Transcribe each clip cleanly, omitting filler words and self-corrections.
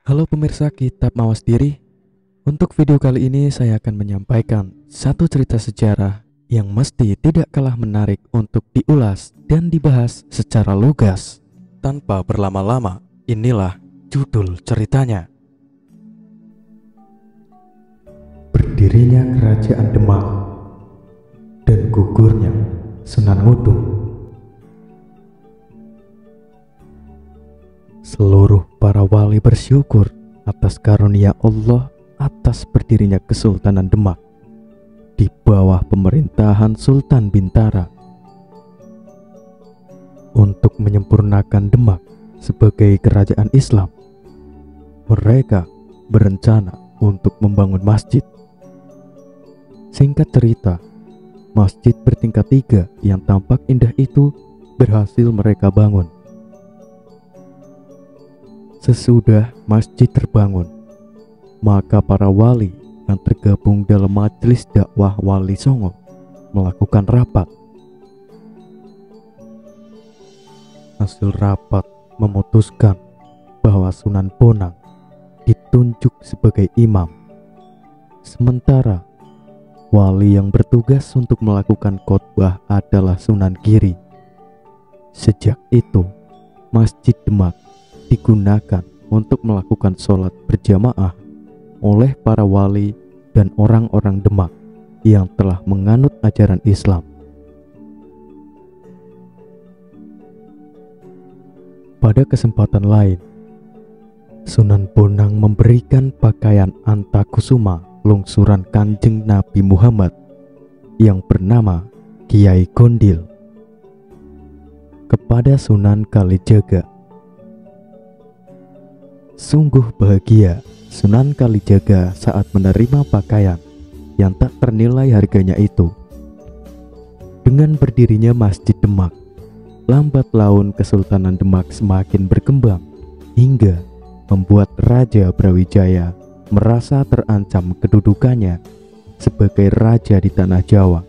Halo pemirsa Kitab Mawas Diri. Untuk video kali ini saya akan menyampaikan satu cerita sejarah yang mesti tidak kalah menarik untuk diulas dan dibahas secara lugas. Tanpa berlama-lama, inilah judul ceritanya. Berdirinya Kerajaan Demak dan gugurnya Sunan Ngudung. Seluruh para wali bersyukur atas karunia Allah atas berdirinya Kesultanan Demak di bawah pemerintahan Sultan Bintara. Untuk menyempurnakan Demak sebagai kerajaan Islam, mereka berencana untuk membangun masjid. Singkat cerita, masjid bertingkat 3 yang tampak indah itu berhasil mereka bangun. Sesudah masjid terbangun, maka para wali yang tergabung dalam majelis dakwah Wali Songo melakukan rapat. Hasil rapat memutuskan bahwa Sunan Bonang ditunjuk sebagai imam, sementara wali yang bertugas untuk melakukan khotbah adalah Sunan Giri. Sejak itu, Masjid Demak digunakan untuk melakukan sholat berjamaah oleh para wali dan orang-orang Demak yang telah menganut ajaran Islam. Pada kesempatan lain, Sunan Bonang memberikan pakaian antakusuma lungsuran Kanjeng Nabi Muhammad yang bernama Kiai Gondil kepada Sunan Kalijaga. Sungguh bahagia Sunan Kalijaga saat menerima pakaian yang tak ternilai harganya itu. Dengan berdirinya Masjid Demak, lambat laun Kesultanan Demak semakin berkembang hingga membuat Raja Brawijaya merasa terancam kedudukannya sebagai raja di tanah Jawa.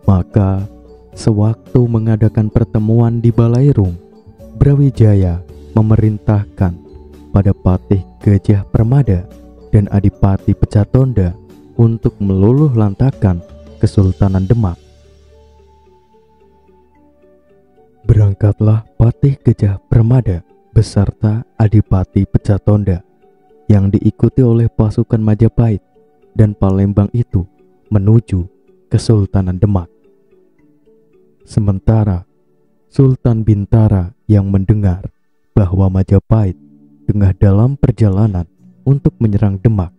Maka, sewaktu mengadakan pertemuan di Balairung, Brawijaya memerintahkan pada Patih Gajah Permada dan Adipati Pecatonda untuk meluluh lantakan Kesultanan Demak. Berangkatlah Patih Gajah Permada beserta Adipati Pecatonda yang diikuti oleh pasukan Majapahit dan Palembang itu menuju Kesultanan Demak. Sementara Sultan Bintara yang mendengar bahwa Majapahit tengah dalam perjalanan untuk menyerang Demak,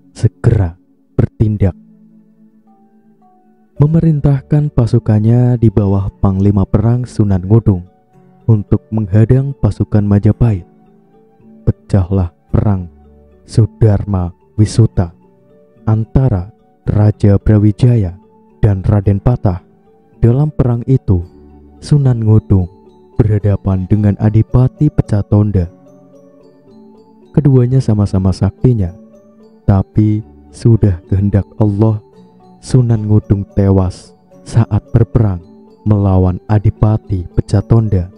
segera bertindak. Memerintahkan pasukannya di bawah Panglima Perang Sunan Ngudung untuk menghadang pasukan Majapahit. Pecahlah perang Sudarma Wisuta antara Raja Brawijaya dan Raden Patah. Dalam perang itu, Sunan Ngudung berhadapan dengan Adipati Pecatonda. Keduanya sama-sama saktinya, tapi sudah kehendak Allah, Sunan Ngudung tewas saat berperang melawan Adipati Pecatonda.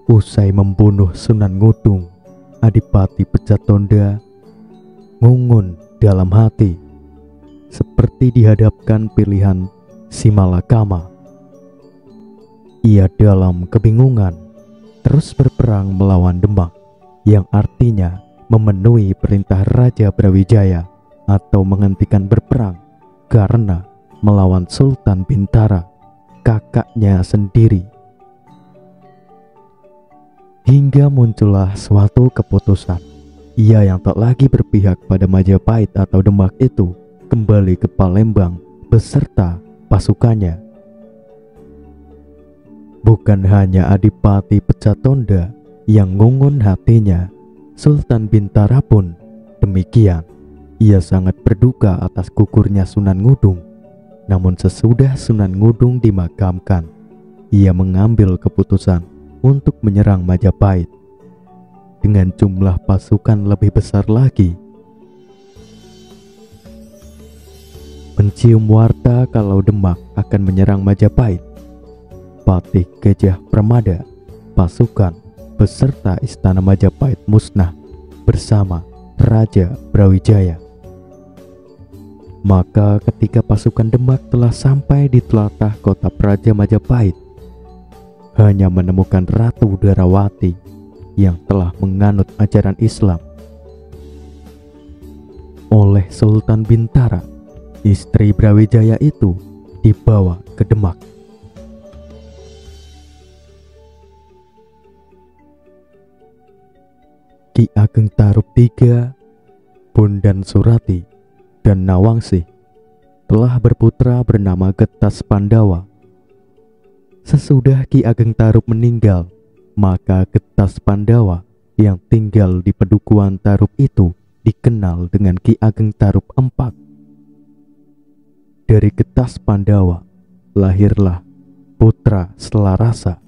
Usai membunuh Sunan Ngudung, Adipati Pecatonda ngungun dalam hati, seperti dihadapkan pilihan Simalakama. Ia dalam kebingungan terus berperang melawan Demak, yang artinya memenuhi perintah Raja Brawijaya atau menghentikan berperang karena melawan Sultan Bintara, kakaknya sendiri. Hingga muncullah suatu keputusan, ia yang tak lagi berpihak pada Majapahit atau Demak itu kembali ke Palembang beserta pasukannya. Bukan hanya Adipati Pecatonda yang ngungun hatinya, Sultan Bintara pun demikian. Ia sangat berduka atas gugurnya Sunan Ngudung. Namun sesudah Sunan Ngudung dimakamkan, ia mengambil keputusan untuk menyerang Majapahit dengan jumlah pasukan lebih besar lagi. Mencium warta kalau Demak akan menyerang Majapahit, Patih Gajah Permada pasukan beserta istana Majapahit musnah bersama Raja Brawijaya. Maka ketika pasukan Demak telah sampai di telatah kota Praja Majapahit, hanya menemukan Ratu Darawati yang telah menganut ajaran Islam. Oleh Sultan Bintara, istri Brawijaya itu dibawa ke Demak. Ki Ageng Tarup III, Bondan Surati, dan Nawangsih telah berputra bernama Getas Pandawa. Sesudah Ki Ageng Tarup meninggal, maka Getas Pandawa yang tinggal di Pedukuhan Tarup itu dikenal dengan Ki Ageng Tarup IV. Dari Getas Pandawa lahirlah putra Selarasa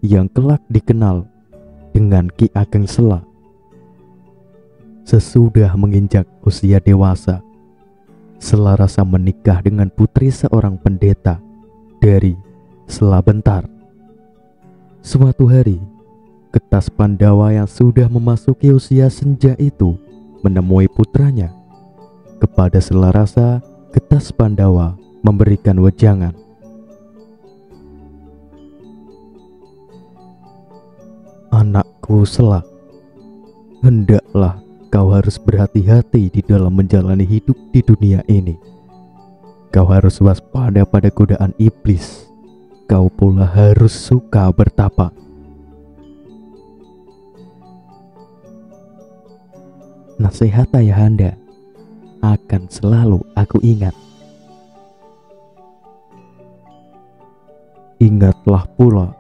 yang kelak dikenal dengan Ki Ageng Sela. Sesudah menginjak usia dewasa, Selarasa menikah dengan putri seorang pendeta dari Selabentar. Suatu hari, Getas Pandawa yang sudah memasuki usia senja itu menemui putranya. Kepada Selarasa, Getas Pandawa memberikan wejangan. "Anakku Sela, hendaklah kau harus berhati-hati di dalam menjalani hidup di dunia ini. Kau harus waspada pada godaan iblis. Kau pula harus suka bertapa. Nasihat ayahanda akan selalu aku ingat. Ingatlah pula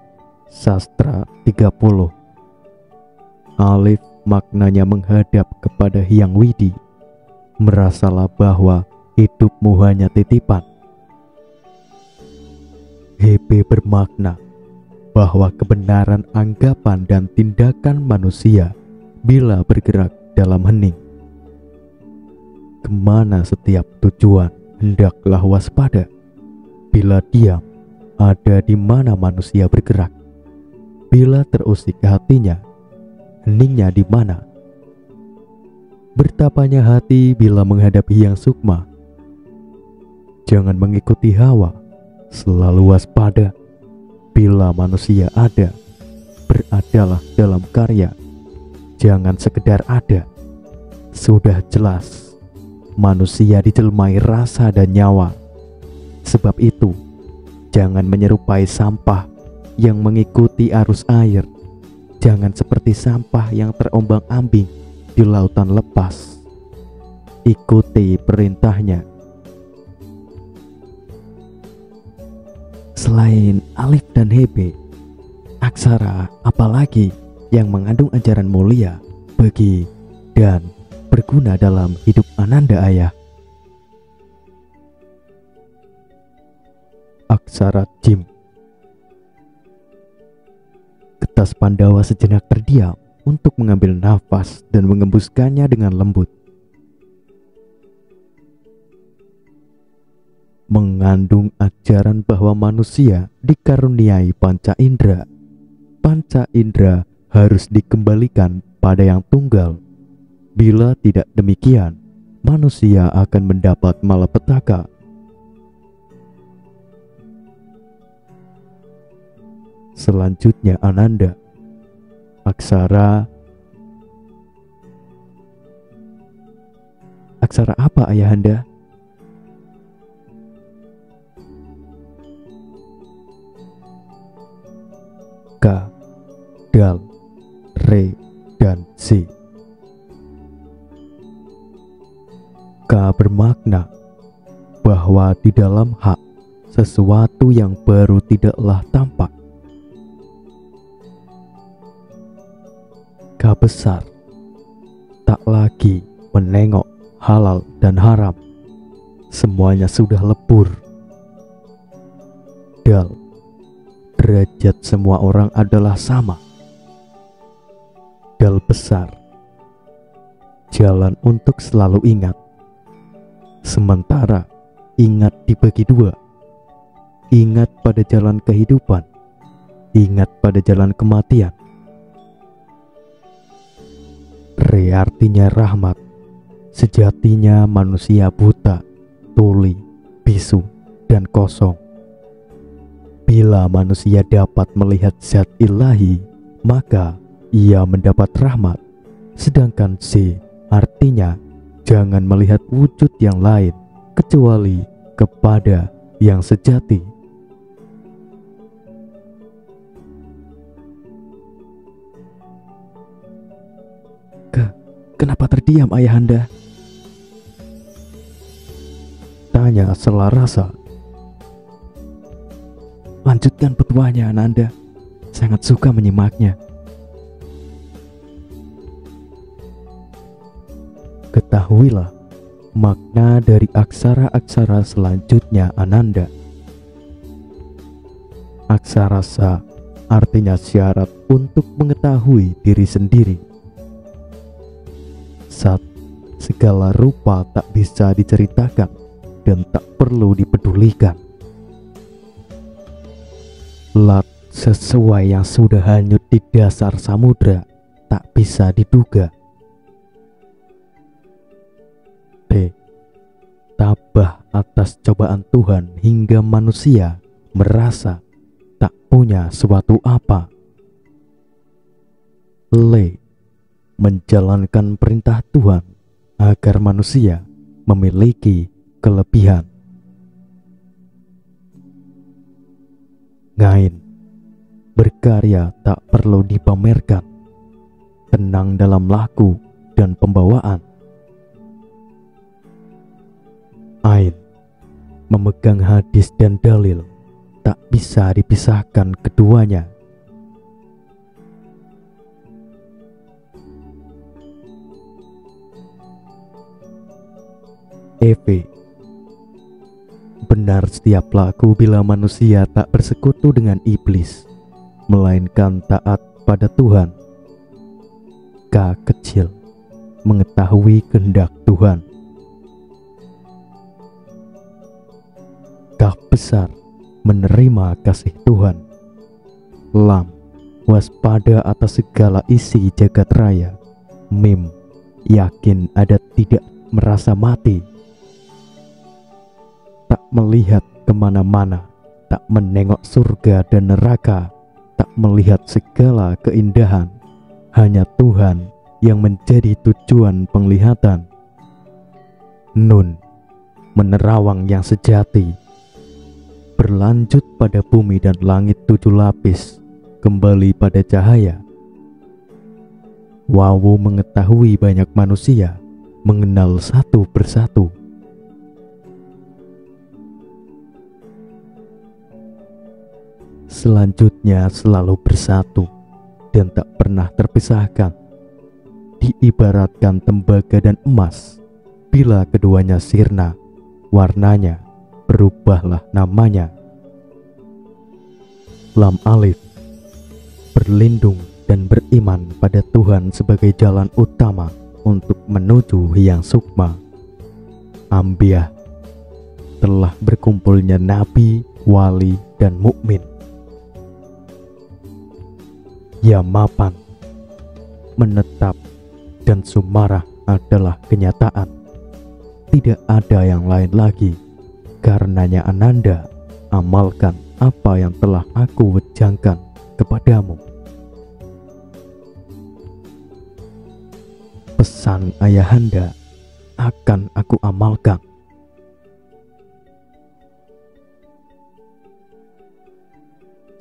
Sastra 30. Alif maknanya menghadap kepada Hyang Widi. Merasalah bahwa hidupmu hanya titipan. Hebe bermakna bahwa kebenaran anggapan dan tindakan manusia bila bergerak dalam hening. Kemana setiap tujuan hendaklah waspada. Bila diam, ada di mana manusia bergerak. Bila terusik hatinya, heningnya di mana? Bertapanya hati bila menghadapi Hyang Sukma. Jangan mengikuti hawa, selalu waspada. Bila manusia ada, beradalah dalam karya. Jangan sekedar ada. Sudah jelas, manusia dijelmai rasa dan nyawa. Sebab itu, jangan menyerupai sampah yang mengikuti arus air. Jangan seperti sampah yang terombang-ambing di lautan lepas. Ikuti perintahnya. Selain alif dan hebe, aksara apalagi yang mengandung ajaran mulia bagi dan berguna dalam hidup Ananda ayah? Aksara Jim. Getas Pandawa sejenak terdiam untuk mengambil nafas dan mengembuskannya dengan lembut. Mengandung ajaran bahwa manusia dikaruniai panca indera. Panca indera harus dikembalikan pada yang tunggal. Bila tidak demikian, manusia akan mendapat malapetaka. Selanjutnya Ananda. Aksara apa ayahanda? K, Dal, Re, dan Z. K bermakna bahwa di dalam hak sesuatu yang baru tidaklah tampak. K besar, tak lagi menengok halal dan haram. Semuanya sudah lebur. Dal, derajat semua orang adalah sama. Dal besar, jalan untuk selalu ingat. Sementara ingat dibagi dua. Ingat pada jalan kehidupan. ingat pada jalan kematian. Re artinya rahmat. Sejatinya manusia buta, tuli, bisu, dan kosong. Bila manusia dapat melihat zat ilahi, maka ia mendapat rahmat. Sedangkan C artinya jangan melihat wujud yang lain kecuali kepada yang sejati. Kenapa terdiam ayahanda? Tanya Selarasa. Lanjutkan petuahnya, Ananda. Sangat suka menyimaknya. Ketahuilah makna dari aksara-aksara selanjutnya, Ananda. Aksara Sa artinya syarat untuk mengetahui diri sendiri. Sat, segala rupa tak bisa diceritakan dan tak perlu dipedulikan. Lat, sesuai yang sudah hanyut di dasar samudra, tak bisa diduga. T, tabah atas cobaan Tuhan hingga manusia merasa tak punya suatu apa. Le, menjalankan perintah Tuhan agar manusia memiliki kelebihan. Ngain, berkarya tak perlu dipamerkan, tenang dalam laku dan pembawaan. Ain, memegang hadis dan dalil, tak bisa dipisahkan keduanya. Eve, benar setiap laku bila manusia tak bersekutu dengan iblis, melainkan taat pada Tuhan. K kecil, mengetahui kehendak Tuhan. K besar, menerima kasih Tuhan. Lam, waspada atas segala isi jagat raya. Mim, yakin ada tidak merasa mati. Tak melihat kemana-mana, tak menengok surga dan neraka, tak melihat segala keindahan. Hanya Tuhan yang menjadi tujuan penglihatan. Nun, menerawang yang sejati. Berlanjut pada bumi dan langit 7 lapis, kembali pada cahaya. Wawu mengetahui banyak manusia, mengenal satu persatu. Selanjutnya selalu bersatu dan tak pernah terpisahkan. Diibaratkan tembaga dan emas, bila keduanya sirna, warnanya berubahlah namanya. Lam alif, berlindung dan beriman pada Tuhan sebagai jalan utama untuk menuju yang sukma. Ambiah, telah berkumpulnya nabi, wali, dan mukmin. Ya mapan, menetap dan sumarah adalah kenyataan. Tidak ada yang lain lagi. Karenanya Ananda, amalkan apa yang telah aku wejangkan kepadamu. Pesan ayahanda akan aku amalkan.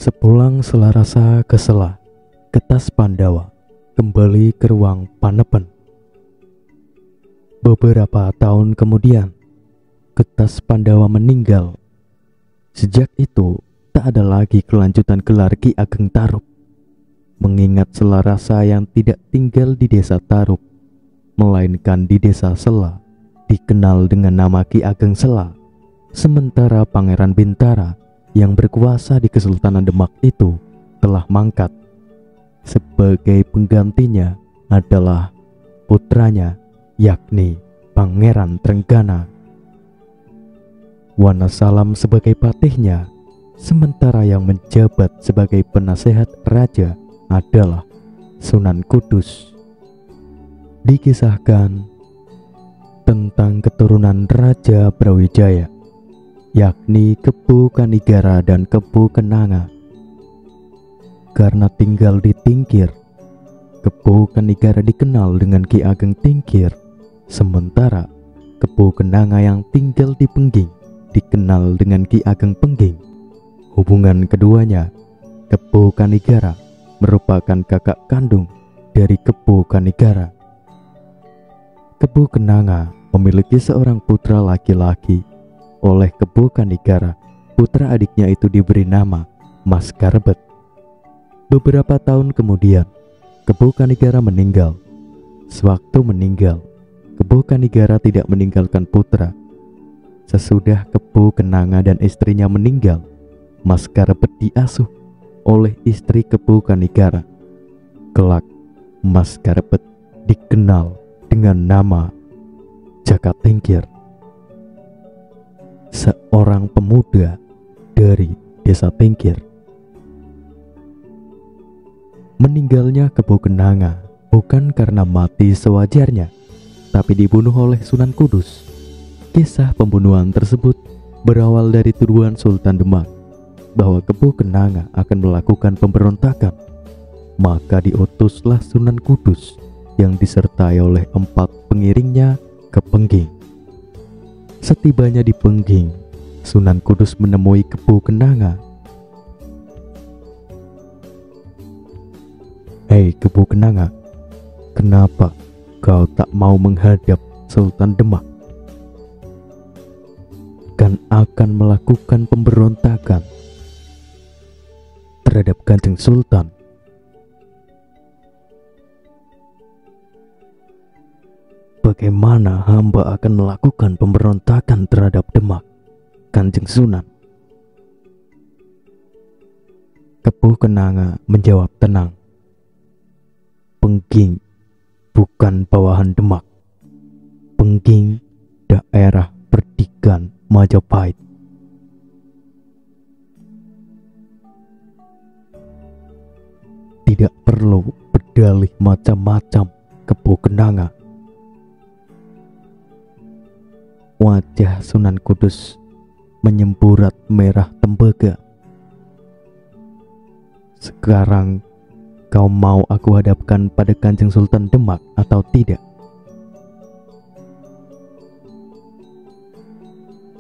Sepulang Selarasa ke Sela, Ketas Pandawa kembali ke ruang Panepen. Beberapa tahun kemudian, Ketas Pandawa meninggal. Sejak itu, tak ada lagi kelanjutan gelar Ki Ageng Tarub. Mengingat Selarasa yang tidak tinggal di desa Tarub, melainkan di desa Sela, dikenal dengan nama Ki Ageng Sela. Sementara Pangeran Bintara yang berkuasa di Kesultanan Demak itu telah mangkat. Sebagai penggantinya adalah putranya, yakni Pangeran Trenggana. Wanasalam sebagai patihnya, sementara yang menjabat sebagai penasehat raja adalah Sunan Kudus. Dikisahkan tentang keturunan Raja Brawijaya, yakni Kebu Kanigara dan Kebu Kenanga. Karena tinggal di Tingkir, Kebu Kanigara dikenal dengan Ki Ageng Tingkir, sementara Kebu Kenanga yang tinggal di Pengging dikenal dengan Ki Ageng Pengging. Hubungan keduanya, Kebu Kanigara merupakan kakak kandung dari Kebu Kanigara. Kebu Kenanga memiliki seorang putra laki-laki. Oleh Kebu Kanigara, putra adiknya itu diberi nama Mas Karbet. Beberapa tahun kemudian, Kebu Kanigara meninggal. Sewaktu meninggal, Kebu Kanigara tidak meninggalkan putra. Sesudah Kebu Kenanga dan istrinya meninggal, Mas Karbet diasuh oleh istri Kebu Kanigara. Kelak, Mas Karbet dikenal dengan nama Jaka Tingkir, seorang pemuda dari desa Tingkir. Meninggalnya Kebu Kenanga bukan karena mati sewajarnya, tapi dibunuh oleh Sunan Kudus. Kisah pembunuhan tersebut berawal dari tuduhan Sultan Demak bahwa Kebu Kenanga akan melakukan pemberontakan. Maka diutuslah Sunan Kudus yang disertai oleh 4 pengiringnya ke Pengging. Setibanya di Pengging, Sunan Kudus menemui Kebu Kenanga. "Hei Kebu Kenanga, kenapa kau tak mau menghadap Sultan Demak? Kan akan melakukan pemberontakan terhadap Kanjeng Sultan." "Bagaimana hamba akan melakukan pemberontakan terhadap Demak, Kanjeng Sunan?" Kebu Kenanga menjawab tenang, "Pengging bukan bawahan Demak. Pengging daerah perdikan Majapahit. Tidak perlu berdalih macam-macam, Kebu Kenanga." Wajah Sunan Kudus menyemburat merah tembaga. "Sekarang kau mau aku hadapkan pada Kanjeng Sultan Demak atau tidak?"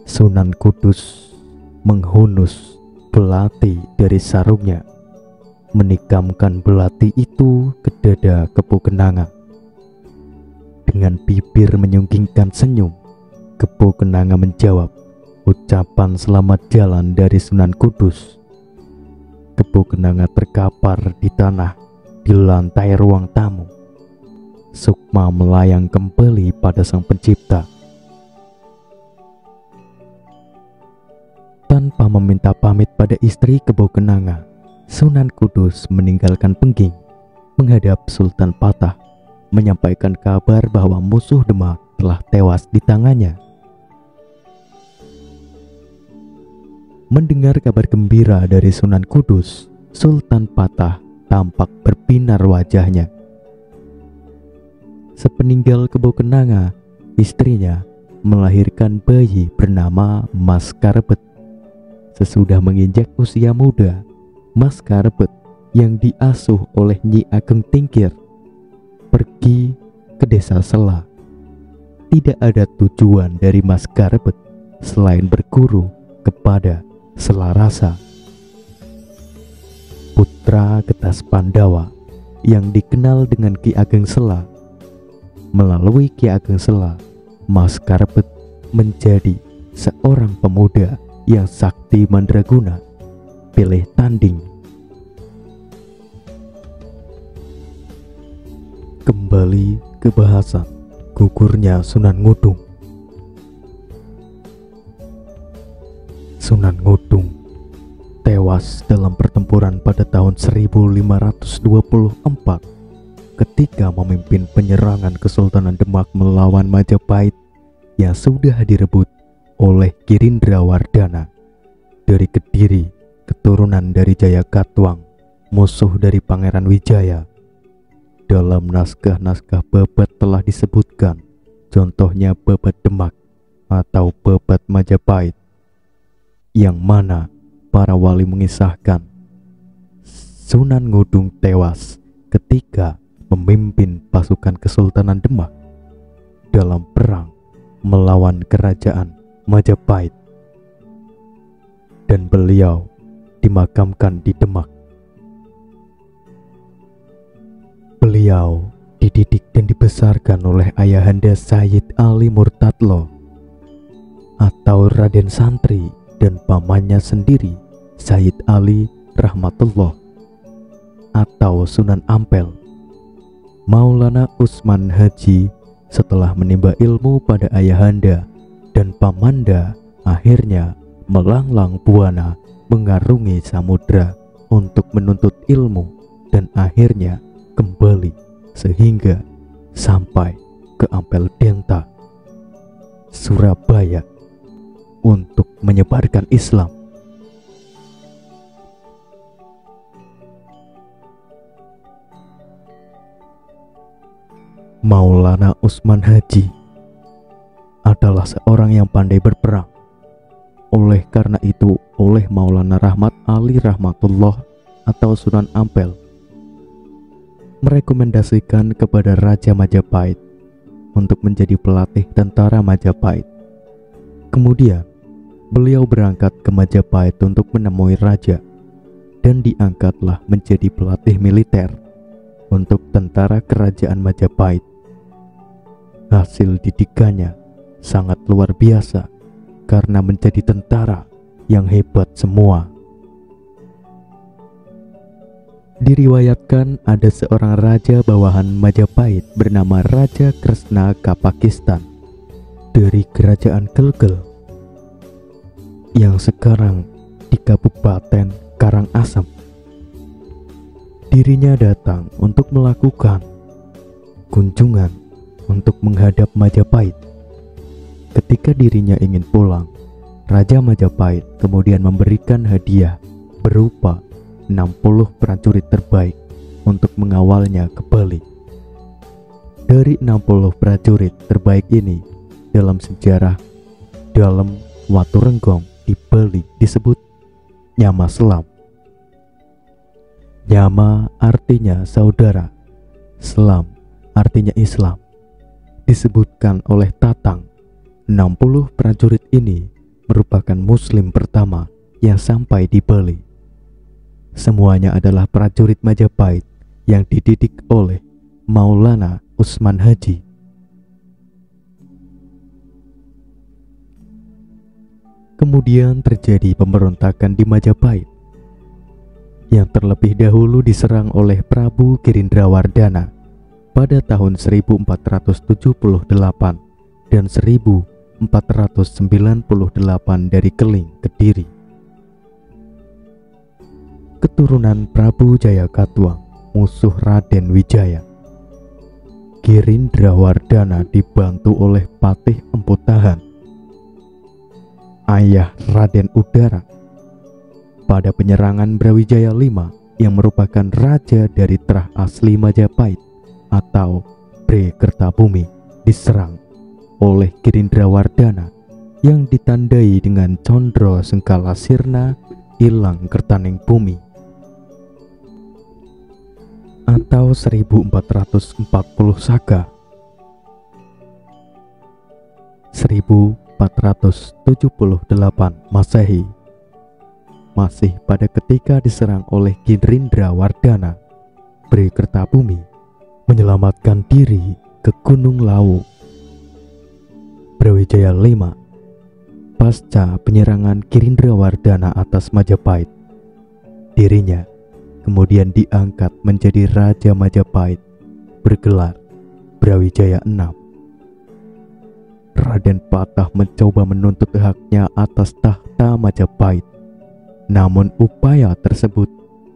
Sunan Kudus menghunus belati dari sarungnya, menikamkan belati itu ke dada Kebu Kenanga. Dengan bibir menyunggingkan senyum, Kebu Kenanga menjawab ucapan selamat jalan dari Sunan Kudus. Kebu Kenanga terkapar di tanah di lantai ruang tamu. Sukma melayang kembali pada Sang Pencipta. Tanpa meminta pamit pada istri Kebu Kenanga, Sunan Kudus meninggalkan Pengging, menghadap Sultan Patah, menyampaikan kabar bahwa musuh Demak telah tewas di tangannya. Mendengar kabar gembira dari Sunan Kudus, Sultan Patah tampak berbinar wajahnya. Sepeninggal Kebu Kenanga, istrinya melahirkan bayi bernama Mas Karbet. Sesudah menginjak usia muda, Mas Karbet yang diasuh oleh Nyi Ageng Tingkir pergi ke desa Sela. Tidak ada tujuan dari Mas Karbet selain berguru kepada Selarasa, putra Getas Pandawa yang dikenal dengan Ki Ageng Sela. Melalui Ki Ageng Sela, Mas Karbet menjadi seorang pemuda yang sakti mandraguna, pilih tanding. Kembali ke bahasan gugurnya Sunan Ngudung. Sunan Ngudung tewas dalam pertempuran pada tahun 1524 ketika memimpin penyerangan Kesultanan Demak melawan Majapahit yang sudah direbut oleh Girindra Wardana dari Kediri keturunan dari Jayakatwang, musuh dari Pangeran Wijaya. Dalam naskah-naskah Babat telah disebutkan, contohnya Babat Demak atau Babat Majapahit, yang mana para wali mengisahkan Sunan Ngudung tewas ketika memimpin pasukan Kesultanan Demak dalam perang melawan kerajaan Majapahit, dan beliau dimakamkan di Demak. Beliau dididik dan dibesarkan oleh ayahanda Sayyid Ali Murtadlo atau Raden Santri dan pamannya sendiri Sayyid Ali Rahmatullah atau Sunan Ampel. Maulana Usman Haji setelah menimba ilmu pada ayahanda dan pamanda, akhirnya melanglang buana mengarungi samudra untuk menuntut ilmu dan akhirnya kembali sehingga sampai ke Ampel Denta, Surabaya untuk menyebarkan Islam. Maulana Usman Haji adalah seorang yang pandai berperang. Oleh karena itu, oleh Maulana Rahmat Ali Rahmatullah atau Sunan Ampel merekomendasikan kepada Raja Majapahit untuk menjadi pelatih tentara Majapahit. Kemudian, beliau berangkat ke Majapahit untuk menemui raja dan diangkatlah menjadi pelatih militer untuk tentara kerajaan Majapahit. Hasil didikannya sangat luar biasa karena menjadi tentara yang hebat semua. Diriwayatkan ada seorang raja bawahan Majapahit bernama Raja Kresna Kapakistan dari kerajaan Gelgel yang sekarang di Kabupaten Karangasem. Dirinya datang untuk melakukan kunjungan untuk menghadap Majapahit. Ketika dirinya ingin pulang, Raja Majapahit kemudian memberikan hadiah berupa 60 prajurit terbaik untuk mengawalnya ke Bali. Dari 60 prajurit terbaik ini, dalam sejarah dalam Waturenggong di Bali disebut Nyama Selam. Nyama artinya saudara, Selam artinya Islam. Disebutkan oleh Tatang, 60 prajurit ini merupakan Muslim pertama yang sampai di Bali. Semuanya adalah prajurit Majapahit yang dididik oleh Maulana Usman Haji. Kemudian terjadi pemberontakan di Majapahit yang terlebih dahulu diserang oleh Prabu Girindrawardhana pada tahun 1478 dan 1498 dari Keling, Kediri. Keturunan Prabu Jayakatwang, musuh Raden Wijaya. Girindrawardhana dibantu oleh Patih Empu Tahan, ayah Raden Udara, pada penyerangan Brawijaya V yang merupakan raja dari terah asli Majapahit atau Bre Kertabumi, diserang oleh Girindrawardhana yang ditandai dengan Condro Sengkala Sirna Ilang Kertaning Bumi atau 1440 Saka 1478 Masehi. Masih pada ketika diserang oleh Girindrawardhana, Bre Kertabumi menyelamatkan diri ke Gunung Lawu. Brawijaya V pasca penyerangan Girindrawardhana atas Majapahit, dirinya kemudian diangkat menjadi Raja Majapahit bergelar Brawijaya VI. Raden Patah mencoba menuntut haknya atas tahta Majapahit, namun upaya tersebut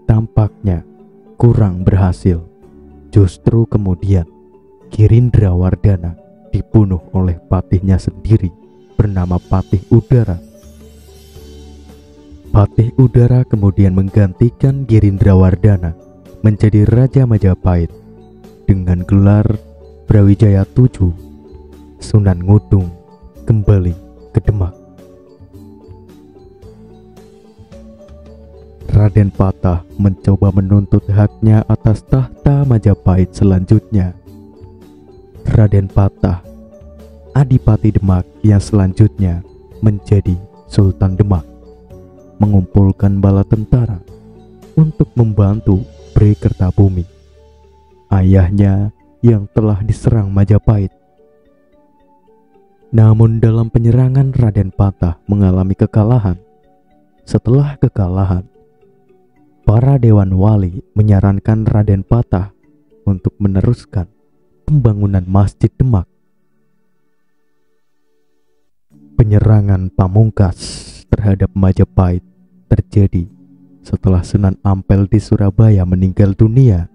tampaknya kurang berhasil. Justru kemudian Girindrawardhana dibunuh oleh patihnya sendiri bernama Patih Udara. Patih Udara kemudian menggantikan Girindrawardhana menjadi Raja Majapahit dengan gelar Brawijaya VII. Sunan Ngudung kembali ke Demak. Raden Patah mencoba menuntut haknya atas tahta Majapahit selanjutnya. Raden Patah, Adipati Demak yang selanjutnya menjadi Sultan Demak, mengumpulkan bala tentara untuk membantu Bhre Kertabumi, ayahnya yang telah diserang Majapahit. Namun dalam penyerangan Raden Patah mengalami kekalahan. Setelah kekalahan, para Dewan Wali menyarankan Raden Patah untuk meneruskan pembangunan Masjid Demak. Penyerangan pamungkas terhadap Majapahit terjadi setelah Sunan Ampel di Surabaya meninggal dunia.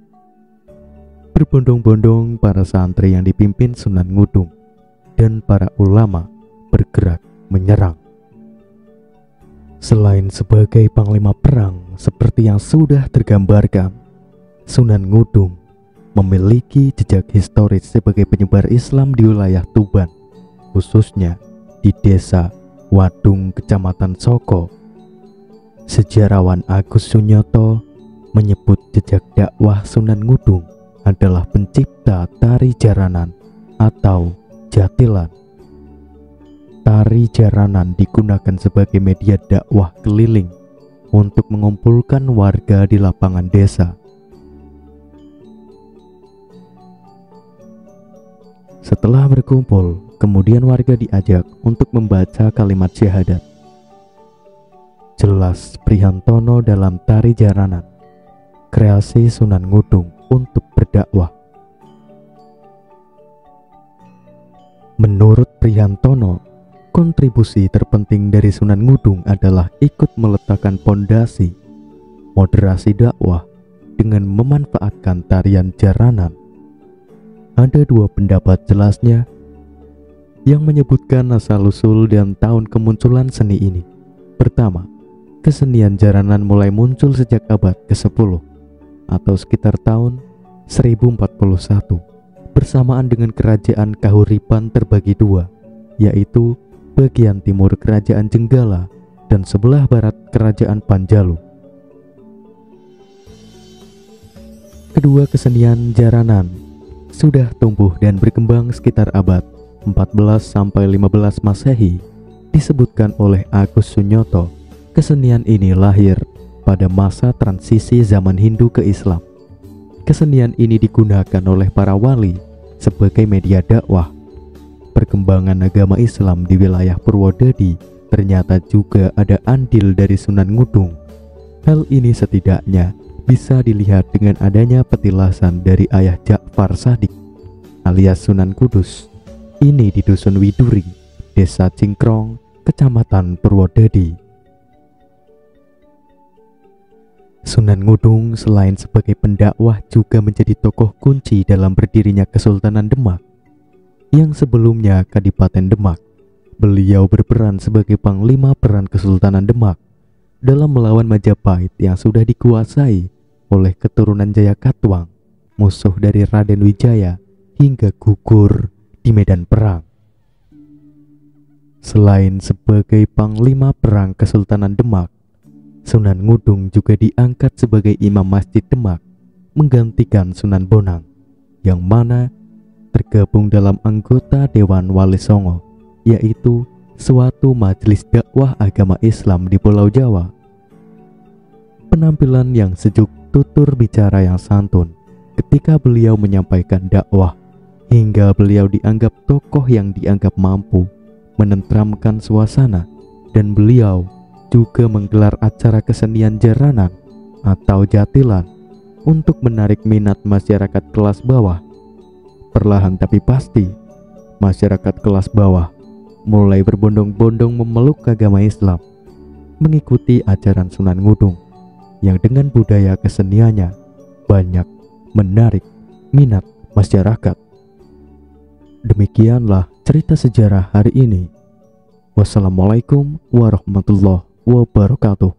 Berbondong-bondong para santri yang dipimpin Sunan Ngudung dan para ulama bergerak menyerang. Selain sebagai panglima perang seperti yang sudah tergambarkan, Sunan Ngudung memiliki jejak historis sebagai penyebar Islam di wilayah Tuban, khususnya di desa Wadung, Kecamatan Soko. Sejarawan Agus Sunyoto menyebut jejak dakwah Sunan Ngudung adalah pencipta tari jaranan atau jatilan. Tari jaranan digunakan sebagai media dakwah keliling untuk mengumpulkan warga di lapangan desa. Setelah berkumpul, kemudian warga diajak untuk membaca kalimat syahadat. Jelas Prihantono dalam tari jaranan, kreasi Sunan Ngudung untuk berdakwah. Menurut Prihantono, kontribusi terpenting dari Sunan Ngudung adalah ikut meletakkan pondasi moderasi dakwah dengan memanfaatkan tarian jaranan. Ada dua pendapat jelasnya yang menyebutkan asal-usul dan tahun kemunculan seni ini. Pertama, kesenian jaranan mulai muncul sejak abad ke-10 atau sekitar tahun 1041 bersamaan dengan kerajaan Kahuripan terbagi dua, yaitu bagian timur kerajaan Jenggala dan sebelah barat kerajaan Panjalu. Kedua kesenian jaranan sudah tumbuh dan berkembang sekitar abad 14 sampai 15 Masehi. Disebutkan oleh Agus Sunyoto, kesenian ini lahir pada masa transisi zaman Hindu ke Islam. Kesenian ini digunakan oleh para wali sebagai media dakwah. Perkembangan agama Islam di wilayah Purwodadi ternyata juga ada andil dari Sunan Ngudung. Hal ini setidaknya bisa dilihat dengan adanya petilasan dari ayah Ja'far Shadiq alias Sunan Kudus. Ini di Dusun Widuri, Desa Cingkrong, Kecamatan Purwodadi. Sunan Ngudung selain sebagai pendakwah juga menjadi tokoh kunci dalam berdirinya Kesultanan Demak yang sebelumnya Kadipaten Demak. Beliau berperan sebagai panglima perang Kesultanan Demak dalam melawan Majapahit yang sudah dikuasai oleh keturunan Jayakatwang, musuh dari Raden Wijaya, hingga gugur di medan perang. Selain sebagai panglima perang Kesultanan Demak, Sunan Ngudung juga diangkat sebagai Imam Masjid Demak, menggantikan Sunan Bonang, yang mana tergabung dalam anggota Dewan Wali Songo, yaitu suatu majelis dakwah agama Islam di Pulau Jawa. Penampilan yang sejuk, tutur bicara yang santun ketika beliau menyampaikan dakwah, hingga beliau dianggap tokoh yang dianggap mampu menenteramkan suasana, dan beliau juga menggelar acara kesenian jaranan atau jatilan untuk menarik minat masyarakat kelas bawah. Perlahan tapi pasti, masyarakat kelas bawah mulai berbondong-bondong memeluk agama Islam, mengikuti ajaran Sunan Ngudung yang dengan budaya keseniannya banyak menarik minat masyarakat. Demikianlah cerita sejarah hari ini. Wassalamualaikum warahmatullahi wabarakatuh.